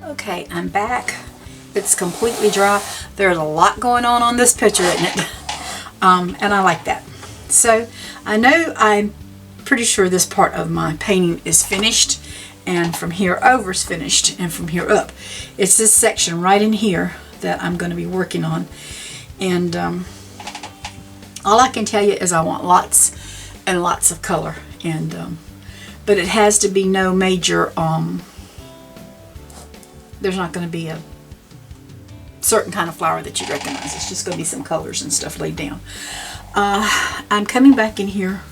Okay, I'm back. It's completely dry. There's a lot going on this picture, isn't it? And I like that. So I know I'm pretty sure this part of my painting is finished, and from here over is finished, and from here up. It's this section right in here that I'm going to be working on. And all I can tell you is I want lots and lots of color. And but it has to be no major, there's not going to be a certain kind of flower that you recognize. It's just going to be some colors and stuff laid down. I'm coming back in here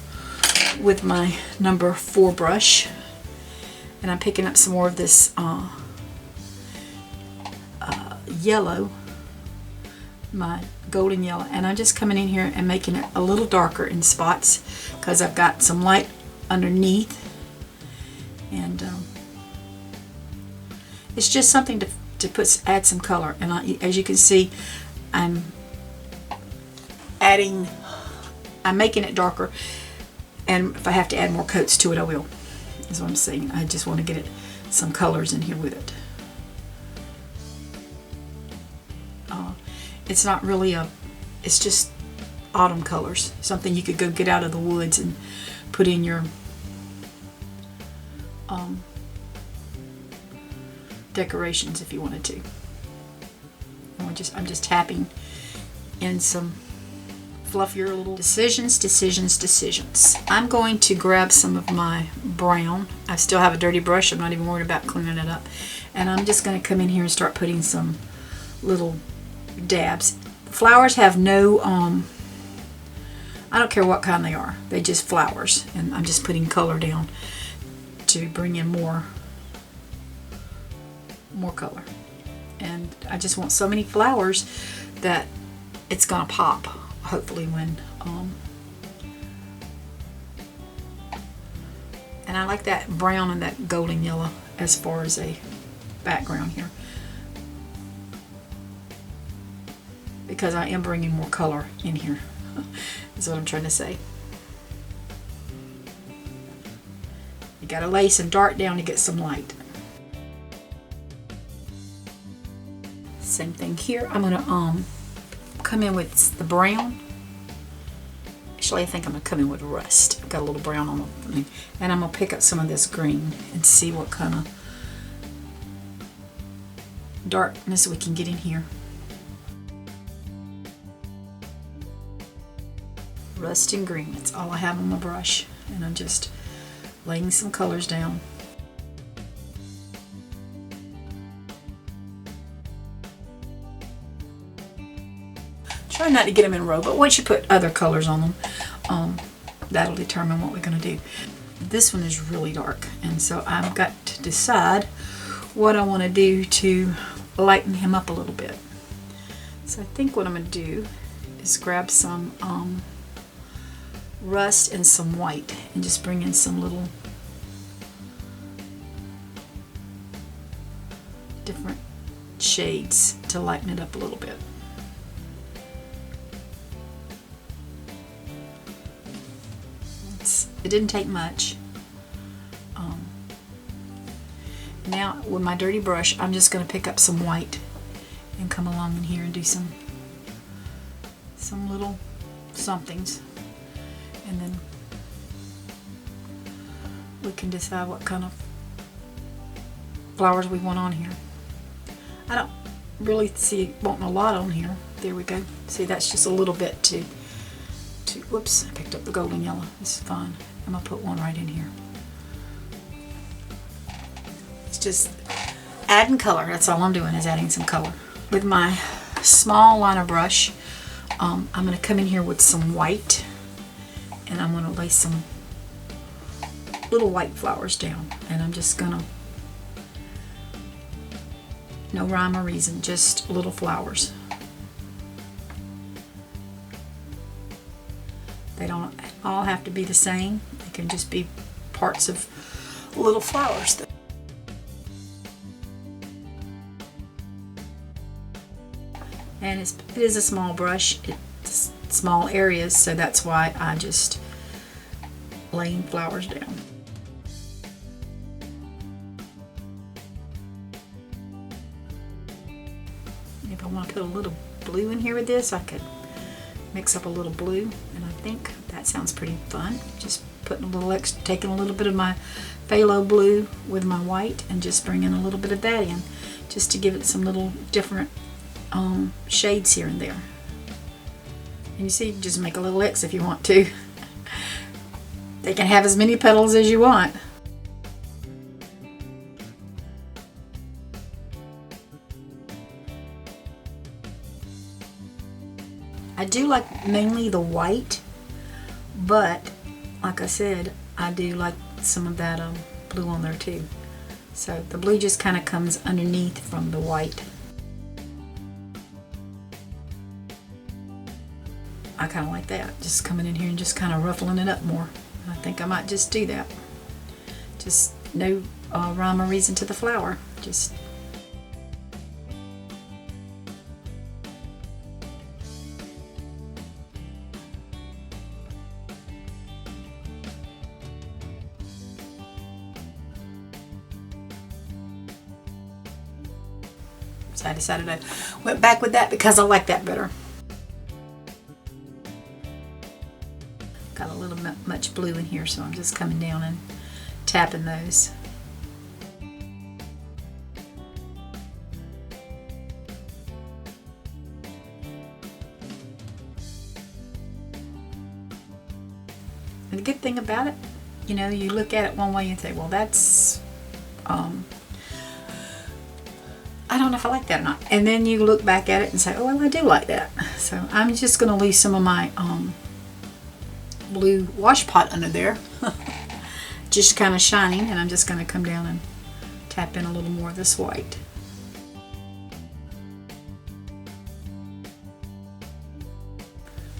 with my number 4 brush, and I'm picking up some more of this yellow, my golden yellow, and I'm just coming in here and making it a little darker in spots because I've got some light underneath, and it's just something to add some color. And as you can see, I'm making it darker, and if I have to add more coats to it, I will, is what I'm saying. I just want to get it some colors in here with it. It's not really it's just autumn colors, something you could go get out of the woods and put in your decorations if you wanted to. And I'm just tapping in some fluffier little decisions. I'm going to grab some of my brown. I still have a dirty brush. I'm not even worried about cleaning it up. And I'm just going to come in here and start putting some little dabs. Flowers have no, I don't care what kind they are. They just flowers. And I'm just putting color down to bring in more color. And I just want so many flowers that it's going to pop, hopefully, when and I like that brown and that golden yellow as far as a background here, because I am bringing more color in here is what I'm trying to say. You got to lay some dark down to get some light. Same thing here. I'm going to come in with the brown. Actually, I think I'm going to come in with rust. I've got a little brown on the, and I'm going to pick up some of this green and see what kind of darkness we can get in here. Rust and green, that's all I have on my brush, and I'm just laying some colors down. Try not to get them in a row, but once you put other colors on them, that'll determine what we're going to do. This one is really dark, and so I've got to decide what I want to do to lighten him up a little bit. So I think what I'm going to do is grab some rust and some white and just bring in some little different shades to lighten it up a little bit. It didn't take much. Now with my dirty brush, I'm just going to pick up some white and come along in here and do some little somethings, and then we can decide what kind of flowers we want on here. I don't really see wanting a lot on here. There we go. See, that's just a little bit to whoops, I picked up the golden yellow. This is fine. I'm going to put one right in here. It's just adding color. That's all I'm doing, is adding some color. With my small liner brush, I'm going to come in here with some white, and I'm going to lay some little white flowers down. And I'm just going to, no rhyme or reason, just little flowers. They don't all have to be the same. They can just be parts of little flowers. And it is a small brush. It's small areas, so that's why I just laying flowers down. want to put a little blue in here with this, I could mix up a little blue, and I think that sounds pretty fun. Just putting a little extra, taking a little bit of my phthalo blue with my white and just bringing a little bit of that in, just to give it some little different shades here and there. And you see, you can just make a little X if you want to. They can have as many petals as you want. I do like mainly the white, but like I said, I do like some of that blue on there too. So the blue just kind of comes underneath from the white. I kind of like that, just coming in here and just kind of ruffling it up more. I think I might just do that. Just no rhyme or reason to the flower. Just so I decided I went back with that because I like that better. Got a little much blue in here, so I'm just coming down and tapping those. And the good thing about it, you know, you look at it one way and say, well, that's I don't know if I like that or not. And then you look back at it and say, oh, well, I do like that. So I'm just going to leave some of my blue wash pot under there, just kind of shining, and I'm just going to come down and tap in a little more of this white.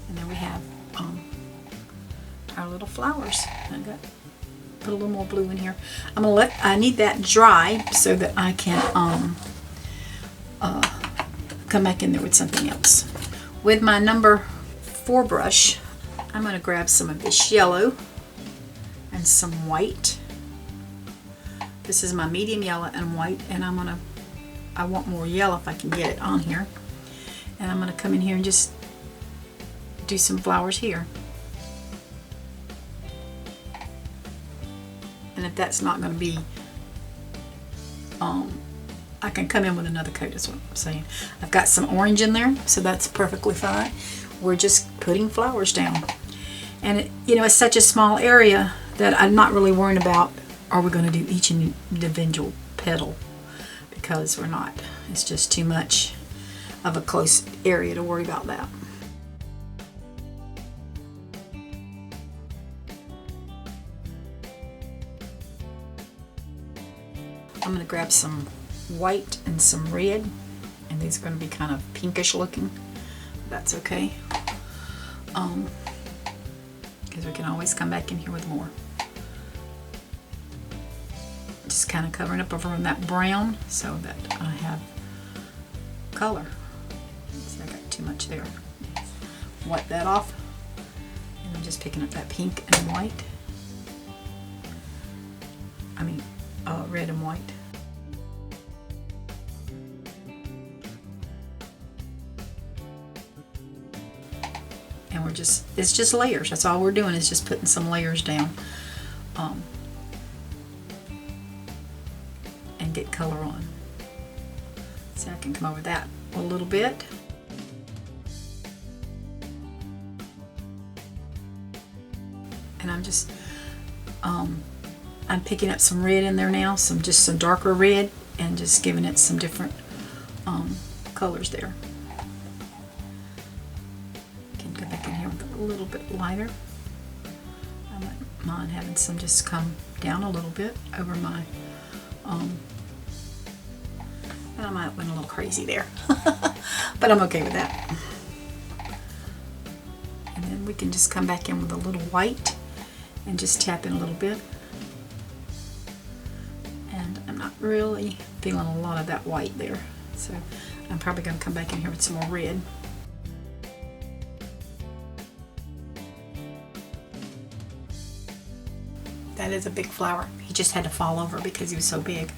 And then we have our little flowers. I got put a little more blue in here. I need that dry so that I can come back in there with something else. With my number 4 brush, I'm going to grab some of this yellow and some white. This is my medium yellow and white, and I want more yellow if I can get it on here. And I'm going to come in here and just do some flowers here. And if that's not going to be, I can come in with another coat, is what I'm saying. I've got some orange in there, so that's perfectly fine. We're just putting flowers down. And it, you know, it's such a small area that I'm not really worrying about, are we going to do each individual petal? Because we're not. It's just too much of a close area to worry about that. I'm going to grab some white and some red, and these are going to be kind of pinkish looking. That's okay, because we can always come back in here with more. Just kind of covering up over on that brown so that I have color. See, I got too much there. Wipe that off, and I'm just picking up that pink and white. I mean, red and white. And we're just, it's just layers. That's all we're doing, is just putting some layers down and get color on. So I can come over that a little bit. And I'm just, I'm picking up some red in there now, some darker red, and just giving it some different colors there. Can go back in here with a little bit lighter. I don't mind having some just come down a little bit over my, and I might went a little crazy there, but I'm okay with that. And then we can just come back in with a little white and just tap in a little bit. And I'm not really feeling a lot of that white there, so I'm probably going to come back in here with some more red. That is a big flower. He just had to fall over because he was so big.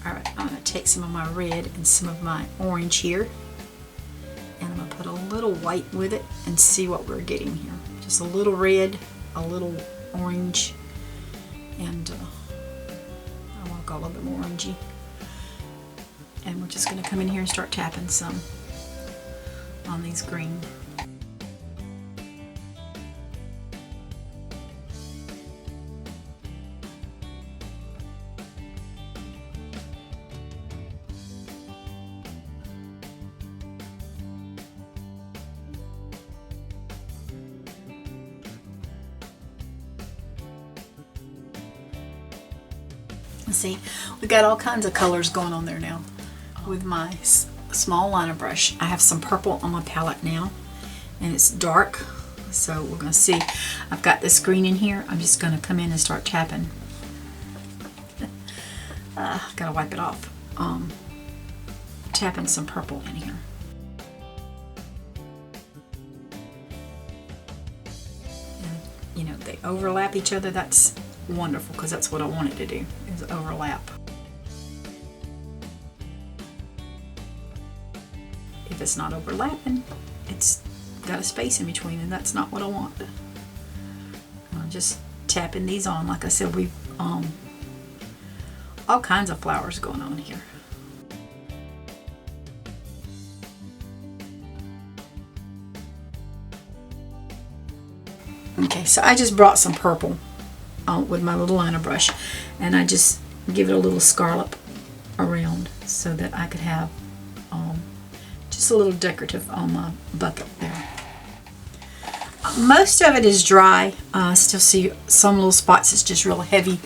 Alright, I'm going to take some of my red and some of my orange here, and I'm going to put a little white with it and see what we're getting here. Just a little red, a little orange, and I want to go a little bit more orangey. And we're just going to come in here and start tapping some on these green. See, we got all kinds of colors going on there now with my small liner brush. I have some purple on my palette now, and it's dark, so we're going to see. I've got this green in here. I'm just going to come in and start tapping. Gotta wipe it off. Tapping some purple in here. And, you know, they overlap each other. That's wonderful, because that's what I wanted to do, is overlap. If it's not overlapping, it's got a space in between, and that's not what I want. I'm just tapping these on. Like I said, we've all kinds of flowers going on here. Okay, so I just brought some purple with my little liner brush, and I just give it a little scallop around so that I could have just a little decorative on my bucket there. Most of it is dry. I still see some little spots it's just real heavy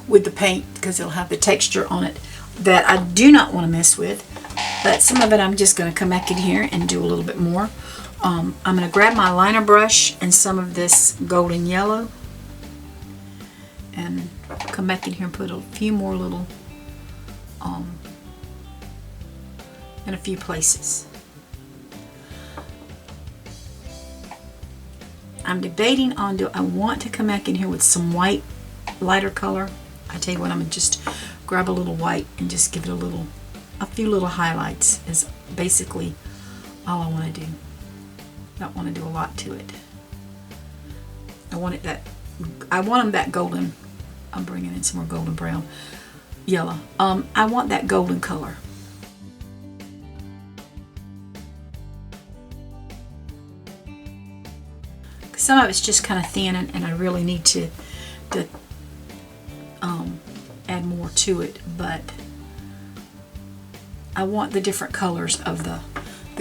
with the paint, because it'll have the texture on it that I do not want to mess with. But some of it I'm just going to come back in here and do a little bit more. I'm going to grab my liner brush and some of this golden yellow, and come back in here and put a few more little in a few places. I'm debating on, do I want to come back in here with some white, lighter color? I tell you what, I'm gonna just grab a little white and just give it a few little highlights is basically all I want to do. I don't want to do a lot to it. I want them that golden. I'm bringing in some more golden brown, yellow. I want that golden color. Some of it's just kind of thin, and I really need to add more to it, but I want the different colors of the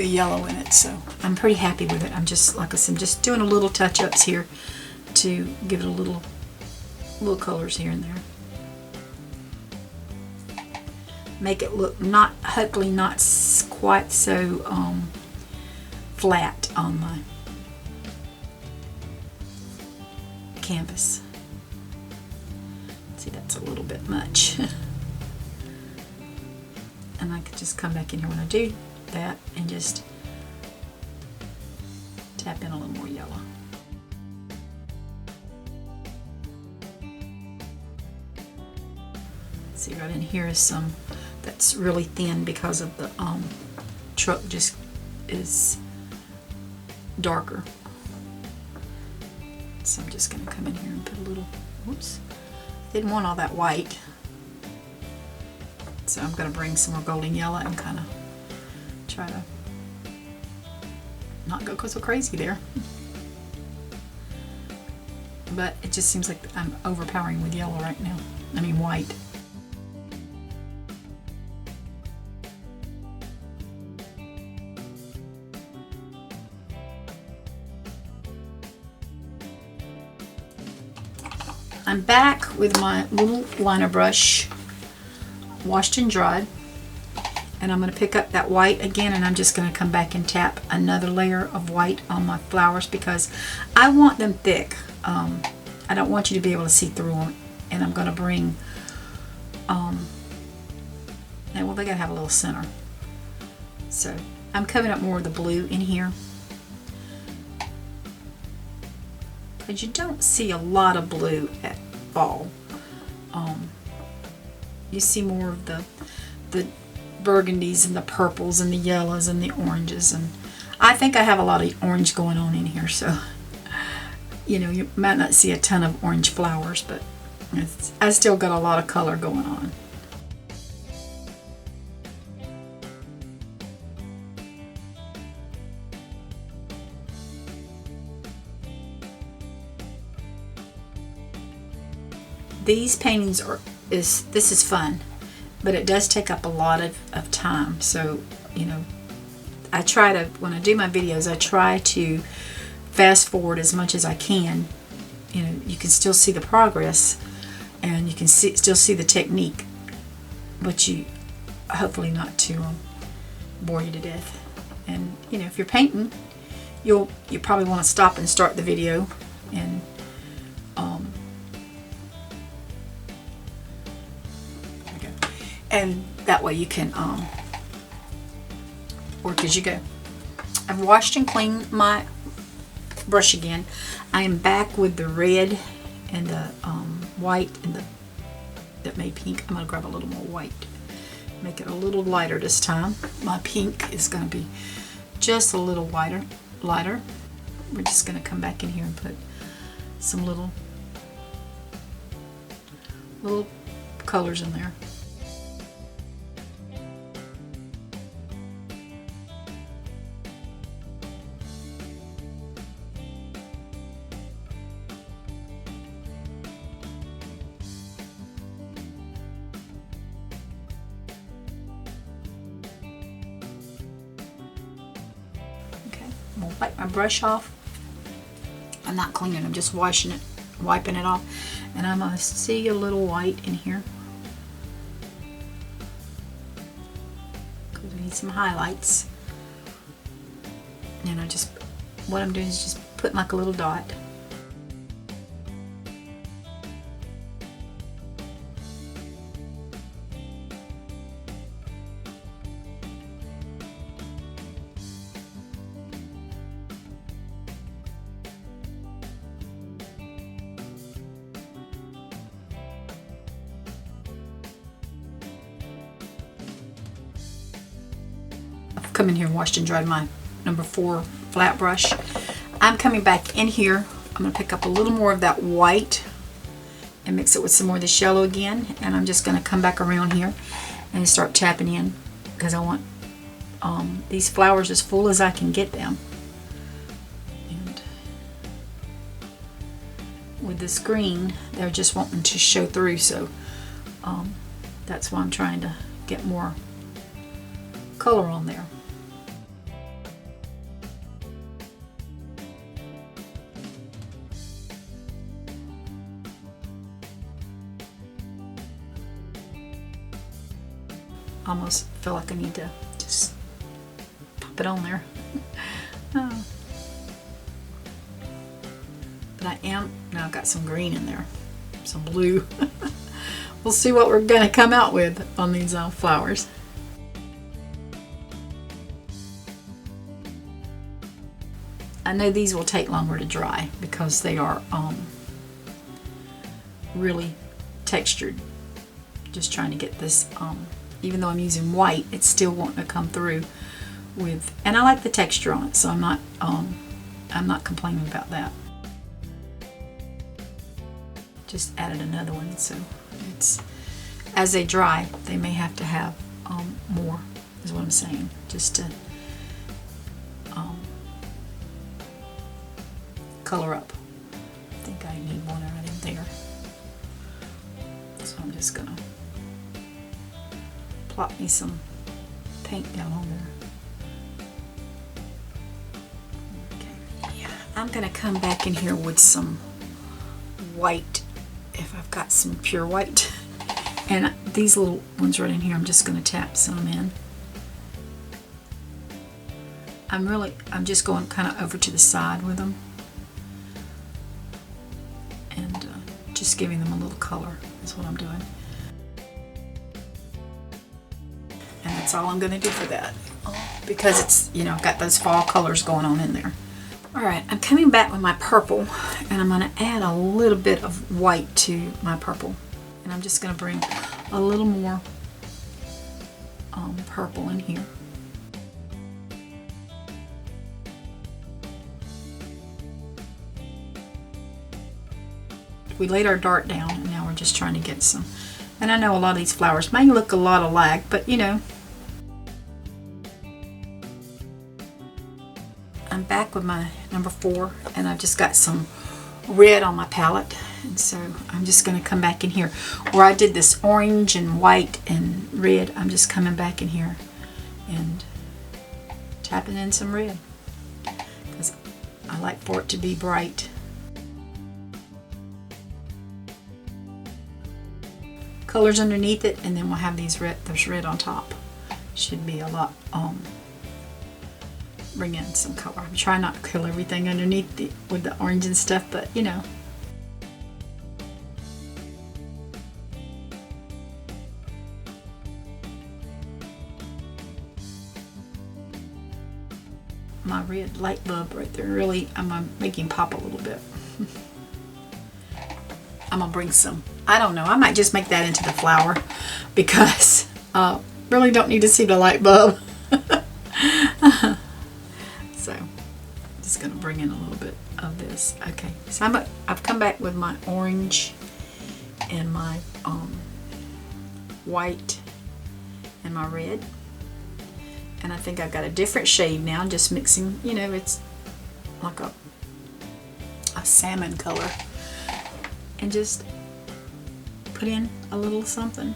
yellow in it, so I'm pretty happy with it. I'm just, like I said, I'm just doing a little touch-ups here to give it a little colors here and there. Make it look hopefully not quite so flat on my canvas. See, that's a little bit much. And I could just come back in here when I do that and just tap in a little more yellow. See, right in here is some that's really thin because of the truck just is darker. So I'm just going to come in here and put a little, whoops, didn't want all that white. So I'm going to bring some more golden yellow and kind of try to not go so crazy there. But it just seems like I'm overpowering with yellow right now. I mean white. I'm back with my little liner brush, washed and dried, and I'm going to pick up that white again, and I'm just going to come back and tap another layer of white on my flowers because I want them thick. I don't want you to be able to see through them, and I'm going to bring, well, they got to have a little center. So I'm coming up more of the blue in here. Because you don't see a lot of blue at all. You see more of the the burgundies and the purples and the yellows and the oranges, and I think I have a lot of orange going on in here, so you know, you might not see a ton of orange flowers, but I still got a lot of color going on. These paintings this is fun, but it does take up a lot of time. So, you know, I try to, when I do my videos, I try to fast forward as much as I can. You know, you can still see the progress and you can still see the technique, but you hopefully not to bore you to death. And you know, if you're painting, you probably want to stop and start the video and and that way you can work as you go. I've washed and cleaned my brush again. I am back with the red and the white and that made pink. I'm going to grab a little more white, make it a little lighter this time. My pink is going to be just a little lighter. We're just going to come back in here and put some little colors in there. I'm going to wipe my brush off. I'm not cleaning, I'm just washing it, wiping it off. And I'm going to see a little white in here, because we need some highlights. And what I'm doing is just putting like a little dot. Come in here and washed and dried my number 4 flat brush. I'm coming back in here. I'm going to pick up a little more of that white and mix it with some more of this yellow again, and I'm just going to come back around here and start tapping in, because I want these flowers as full as I can get them. And with this green, they're just wanting to show through, so that's why I'm trying to get more color on there. Almost feel like I need to just pop it on there. Oh. But now I've got some green in there, some blue. We'll see what we're going to come out with on these flowers. I know these will take longer to dry because they are really textured. Just trying to get this, even though I'm using white, it's still wanting to come through with, and I like the texture on it, so I'm not complaining about that. Just added another one, so it's, as they dry, they may have to have more, is what I'm saying, just to color up. I think I need one right in there, so I'm just gonna plop me some paint down on there. Okay, yeah, I'm gonna come back in here with some white, if I've got some pure white. And these little ones right in here, I'm just gonna tap some in. I'm just going kind of over to the side with them, and just giving them a little color is what I'm doing. And that's all I'm going to do for that, because it's, you know, I've got those fall colors going on in there. Alright, I'm coming back with my purple, and I'm going to add a little bit of white to my purple. And I'm just going to bring a little more purple in here. We laid our dart down and now we're just trying to get some. And I know a lot of these flowers may look a lot alike, but you know. I'm back with my number 4 and I've just got some red on my palette. And so I'm just going to come back in here. Where I did this orange and white and red, I'm just coming back in here and tapping in some red. Because I like for it to be bright. Colors underneath it, and then we'll have these red. There's red on top. Should be a lot. Bring in some color. I'm trying not to kill everything underneath with the orange and stuff, but you know. My red light bulb right there. Really, I'm making pop a little bit. I'm gonna bring some, I don't know, I might just make that into the flower because really don't need to see the light bulb. So I'm just gonna bring in a little bit of this. Okay, so I've come back with my orange and my white and my red, and I think I've got a different shade now. I'm just mixing, you know, it's like a salmon color. And just put in a little something,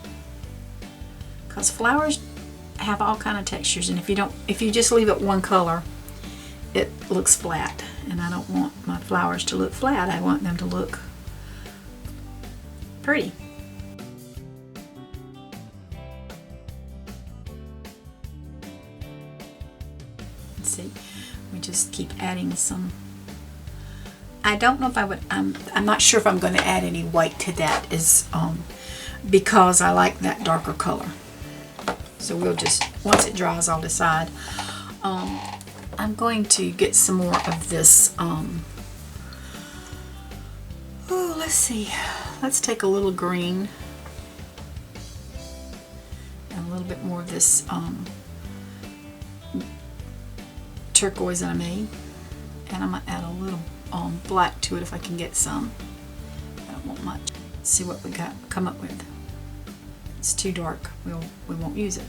because flowers have all kind of textures, and if you just leave it one color, it looks flat, and I don't want my flowers to look flat. I want them to look pretty. Let's see, we just keep adding some. I don't know if I would, I'm not sure if I'm going to add any white to that, because I like that darker color. So we'll just, once it dries, I'll decide. I'm going to get some more of this, let's see, let's take a little green and a little bit more of this turquoise that I made, and I'm going to add a little black to it if I can get some. I don't want much. Let's see what we come up with. It's too dark. We won't use it.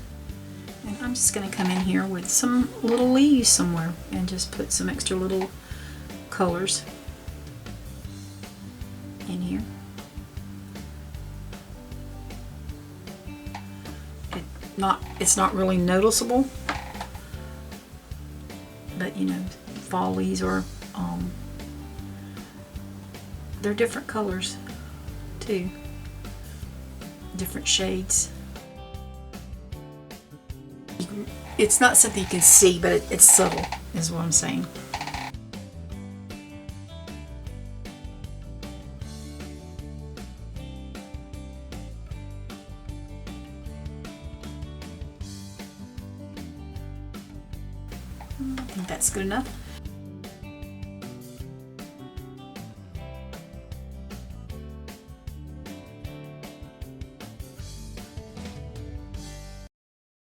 And I'm just going to come in here with some little leaves somewhere and just put some extra little colors in here. It's not really noticeable, but you know, fall leaves are they're different colors too, different shades. It's not something you can see, but it's subtle is what I'm saying. I think that's good enough.